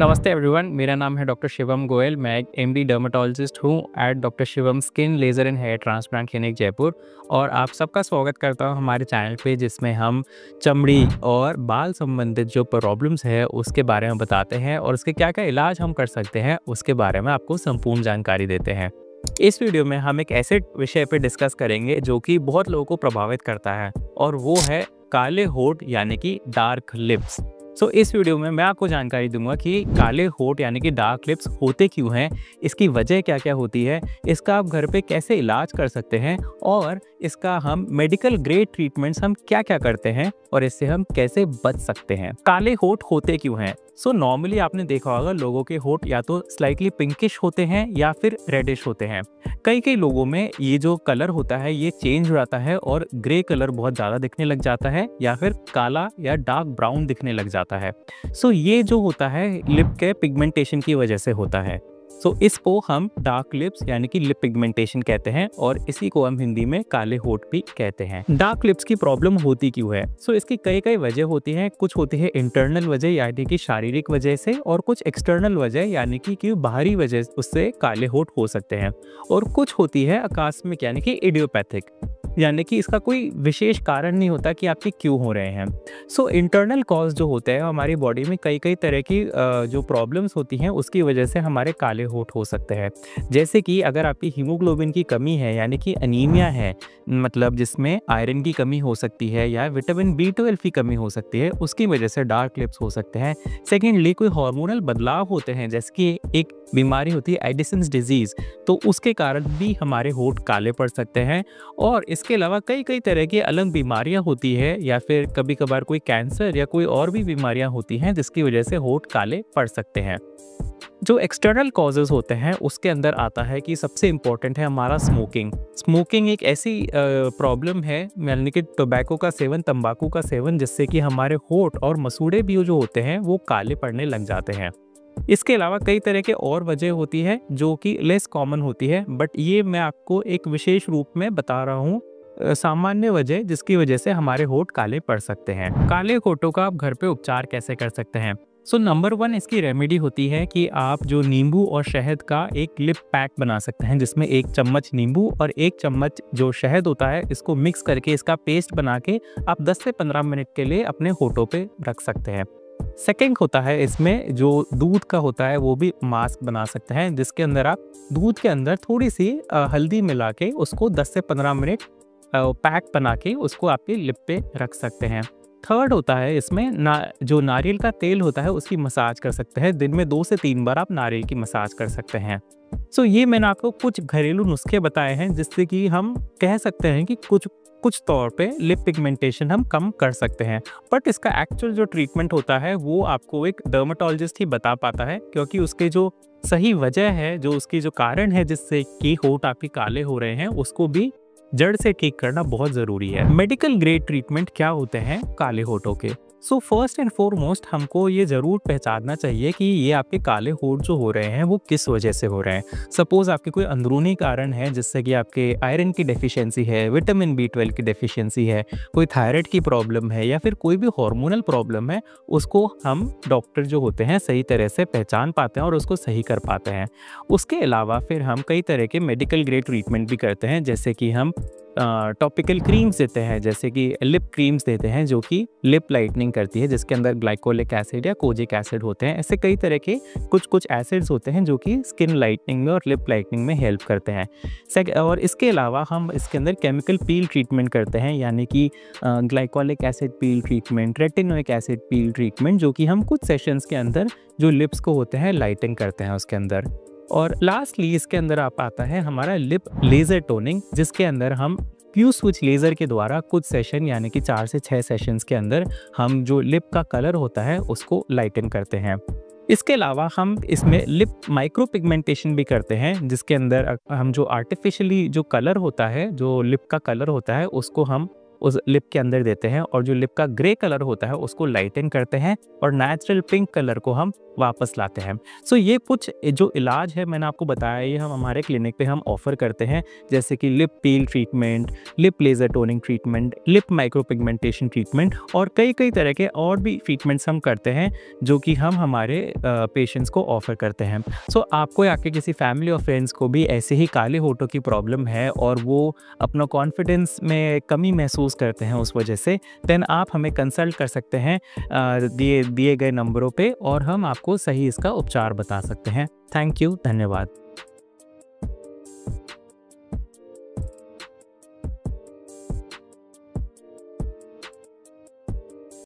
नमस्ते एवरीवन, मेरा नाम है डॉक्टर शिवम गोयल। मैं एक एमडी डर्मेटोलॉजिस्ट हूँ at doctor Shivam skin laser and hair transplant clinic Jaipur. और आप सबका स्वागत करता हूँ हमारे चैनल पे, जिसमें हम चमड़ी और बाल संबंधित जो प्रॉब्लम्स है उसके बारे में बताते हैं और उसके क्या क्या इलाज हम कर सकते हैं उसके बारे में आपको संपूर्ण जानकारी देते हैं। इस वीडियो में हम एक ऐसे विषय पे डिस्कस करेंगे जो कि बहुत लोगों को प्रभावित करता है, और वो है काले होंठ यानी कि डार्क लिप्स। इस वीडियो में मैं आपको जानकारी दूंगा कि काले होंठ यानी कि डार्क लिप्स होते क्यों हैं, इसकी वजह क्या क्या होती है, इसका आप घर पे कैसे इलाज कर सकते हैं, और इसका हम मेडिकल ग्रेड ट्रीटमेंट्स हम क्या क्या करते हैं और इससे हम कैसे बच सकते हैं। काले होंठ होते क्यों हैं? नॉर्मली आपने देखा होगा लोगों के होंठ या तो स्लाइटली पिंकिश होते हैं या फिर रेडिश होते हैं। कई लोगों में ये जो कलर होता है ये चेंज हो जाता है और ग्रे कलर बहुत ज़्यादा दिखने लग जाता है या फिर काला या डार्क ब्राउन दिखने लग जाता है। ये जो होता है लिप के पिगमेंटेशन की वजह से होता है। इसको हम डार्क लिप्स यानी कि लिप पिगमेंटेशन कहते हैं, और इसी को हम हिंदी में काले होंठ भी कहते हैं। डार्क लिप्स की प्रॉब्लम होती क्यों है? इसकी कई वजह होती हैं। कुछ होती है इंटरनल वजह यानी कि शारीरिक वजह से, और कुछ एक्सटर्नल वजह यानी कि बाहरी वजह उससे काले होंठ हो सकते हैं, और कुछ होती है आकस्मिक यानी कि इडियोपैथिक, यानी कि इसका कोई विशेष कारण नहीं होता कि आपके क्यों हो रहे हैं। इंटरनल कॉज जो होते हैं हमारी बॉडी में कई तरह की जो प्रॉब्लम्स होती हैं उसकी वजह से हमारे काले होंठ हो सकते हैं। जैसे कि अगर आपकी हीमोग्लोबिन की कमी है यानी कि अनीमिया है, मतलब जिसमें आयरन की कमी हो सकती है या विटामिन B12 की कमी हो सकती है, उसकी वजह से डार्क लिप्स हो सकते हैं। सेकेंडली, कोई हार्मोनल बदलाव होते हैं, जैसे कि एक बीमारी होती है एडिसन्स डिजीज़, तो उसके कारण भी हमारे होंठ काले पड़ सकते हैं। और इसके अलावा कई तरह की अलग बीमारियां होती है, या फिर कभी कभार कोई कैंसर या कोई और भी बीमारियां होती हैं जिसकी वजह से होंठ काले पड़ सकते हैं। जो एक्सटर्नल कॉजेज होते हैं उसके अंदर आता है कि सबसे इम्पोर्टेंट है हमारा स्मोकिंग एक ऐसी प्रॉब्लम है, यानी कि टोबैको का सेवन, तंबाकू का सेवन, जिससे कि हमारे होंठ और मसूड़े भी जो होते हैं वो काले पड़ने लग जाते हैं। इसके अलावा कई तरह के और वजह होती है जो कि लेस कॉमन होती है, बट ये मैं आपको एक विशेष रूप में बता रहा हूँ, सामान्य वजह जिसकी वजह से हमारे होंठ काले पड़ सकते हैं। काले होंठों का आप घर पे उपचार कैसे कर सकते हैं? नंबर 1 इसकी रेमेडी होती है कि आप जो नींबू और शहद का एक लिप पैक बना सकते हैं, जिसमें 1 चम्मच नींबू और 1 चम्मच जो शहद होता है इसको मिक्स करके इसका पेस्ट बना के आप 10 से 15 मिनट के लिए अपने होंठों पे रख सकते हैं। सेकेंड होता है इसमें जो दूध का होता है वो भी मास्क बना सकते हैं, जिसके अंदर आप दूध के अंदर थोड़ी सी हल्दी मिला के उसको 10 से 15 मिनट पैक बना के उसको आपके लिप पे रख सकते हैं। थर्ड होता है इसमें जो नारियल का तेल होता है उसकी मसाज कर सकते हैं। दिन में 2 से 3 बार आप नारियल की मसाज कर सकते हैं। ये मैंने आपको कुछ घरेलू नुस्खे बताए हैं जिससे कि हम कह सकते हैं कि कुछ तौर पे लिप पिगमेंटेशन हम कम कर सकते हैं। बट इसका एक्चुअल जो ट्रीटमेंट होता है वो आपको एक डर्मेटोलॉजिस्ट ही बता पाता है, क्योंकि उसके जो सही वजह है, जो उसकी जो कारण है जिससे कि होंठ आपके काले हो रहे हैं, उसको भी जड़ से ठीक करना बहुत जरूरी है। मेडिकल ग्रेड ट्रीटमेंट क्या होते हैं काले होंठों के? फर्स्ट एंड फॉरमोस्ट हमको ये जरूर पहचानना चाहिए कि ये आपके काले होंठ जो हो रहे हैं वो किस वजह से हो रहे हैं। सपोज आपके कोई अंदरूनी कारण है, जिससे कि आपके आयरन की डेफिशिएंसी है, विटामिन B12 की डेफिशिएंसी है, कोई थायराइड की प्रॉब्लम है, या फिर कोई भी हार्मोनल प्रॉब्लम है, उसको हम डॉक्टर जो होते हैं सही तरह से पहचान पाते हैं और उसको सही कर पाते हैं। उसके अलावा फिर हम कई तरह के मेडिकल ग्रेड ट्रीटमेंट भी करते हैं, जैसे कि हम टॉपिकल क्रीम्स देते हैं, जैसे कि लिप क्रीम्स देते हैं जो कि लिप लाइटनिंग करती है, जिसके अंदर ग्लाइकोलिक एसिड या कोजिक एसिड होते हैं। ऐसे कई तरह के कुछ एसिड्स होते हैं जो कि स्किन लाइटनिंग में और लिप लाइटनिंग में हेल्प करते हैं। और इसके अलावा हम इसके अंदर केमिकल पील ट्रीटमेंट करते हैं, यानी कि ग्लाइकोलिक एसिड पील ट्रीटमेंट, रेटिनोइक एसिड पील ट्रीटमेंट, जो कि हम कुछ सेशंस के अंदर जो लिप्स को होते हैं लाइटिंग करते हैं उसके अंदर। और लास्टली इसके अंदर आप आता है हमारा लिप लेज़र टोनिंग, जिसके अंदर हम Q स्विच लेज़र के द्वारा कुछ सेशन यानी कि 4 से 6 सेशंस के अंदर हम जो लिप का कलर होता है उसको लाइटन करते हैं। इसके अलावा हम इसमें लिप माइक्रो पिगमेंटेशन भी करते हैं, जिसके अंदर हम जो आर्टिफिशियली जो कलर होता है, जो लिप का कलर होता है, उसको हम उस लिप के अंदर देते हैं और जो लिप का ग्रे कलर होता है उसको लाइटन करते हैं और नेचुरल पिंक कलर को हम वापस लाते हैं। सो ये कुछ जो इलाज है मैंने आपको बताया, ये हम हमारे क्लिनिक पे हम ऑफ़र करते हैं, जैसे कि lip peel treatment, lip laser toning treatment, lip micro pigmentation treatment और कई तरह के और भी ट्रीटमेंट्स हम करते हैं जो कि हम हमारे पेशेंट्स को ऑफ़र करते हैं। सो आपको या आपके किसी फैमिली और फ्रेंड्स को भी ऐसे ही काले होठों की प्रॉब्लम है और वो अपना कॉन्फिडेंस में कमी महसूस करते हैं उस वजह से, देन आप हमें कंसल्ट कर सकते हैं दिए गए नंबरों पे और हम आपको सही इसका उपचार बता सकते हैं। थैंक यू, धन्यवाद।